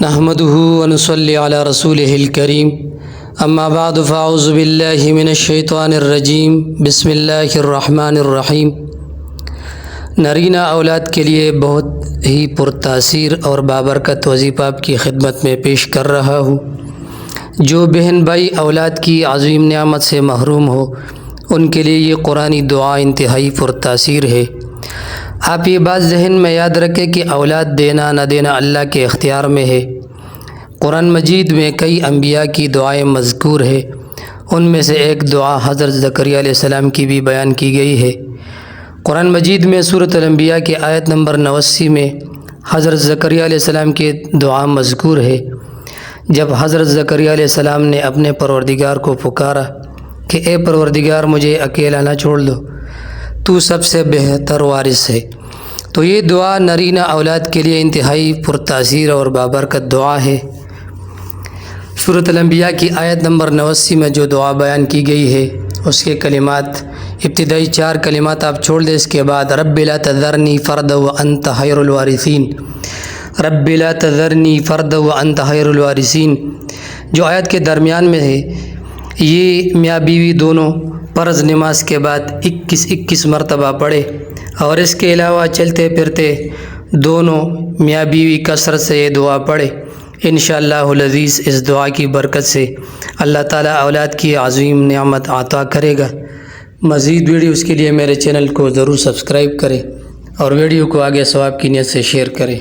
نحمده ونصلي على رسوله الكريم اما بعد فاعوذ بالله من الشیطان الرجیم بسم اللہ الرحمن الرحیم۔ نرینہ اولاد کے لیے بہت ہی پرتاثیر اور بابرکت وظیفہ آپ کی خدمت میں پیش کر رہا ہوں۔ جو بہن بھائی اولاد کی عظیم نعمت سے محروم ہو ان کے لیے یہ قرآنی دعا انتہائی پرتاثیر ہے۔ آپ یہ بات ذہن میں یاد رکھیں کہ اولاد دینا نہ دینا اللہ کے اختیار میں ہے۔ قرآن مجید میں کئی انبیاء کی دعائیں مذکور ہے، ان میں سے ایک دعا حضرت زکریا علیہ السلام کی بھی بیان کی گئی ہے۔ قرآن مجید میں سورۃ الانبیاء کی آیت نمبر 89 میں حضرت زکریا علیہ السلام کی دعا مذکور ہے۔ جب حضرت زکریا علیہ السلام نے اپنے پروردگار کو پکارا کہ اے پروردگار مجھے اکیلا نہ چھوڑ دو، تو سب سے بہتر وارث ہے، تو یہ دعا نرینہ اولاد کے لیے انتہائی پرتاثیر اور بابرکت دعا ہے۔ سورۃ الانبیاء کی آیت نمبر 89 میں جو دعا بیان کی گئی ہے اس کے کلمات، ابتدائی 4 کلمات آپ چھوڑ دیں، اس کے بعد رب لا تذرنی فردا وانت خیر الوارثین، رب لا تذرنی فردا وانت خیر الوارثین، جو آیت کے درمیان میں ہے، یہ میاں بیوی دونوں فرض نماز کے بعد 21 مرتبہ پڑھے، اور اس کے علاوہ چلتے پھرتے دونوں میاں بیوی کثرت سے یہ دعا پڑھے۔ انشاءاللہ العزیز اس دعا کی برکت سے اللہ تعالیٰ اولاد کی عظیم نعمت عطا کرے گا۔ مزید ویڈیوز کے لیے میرے چینل کو ضرور سبسکرائب کریں اور ویڈیو کو آگے ثواب کی نیت سے شیئر کریں۔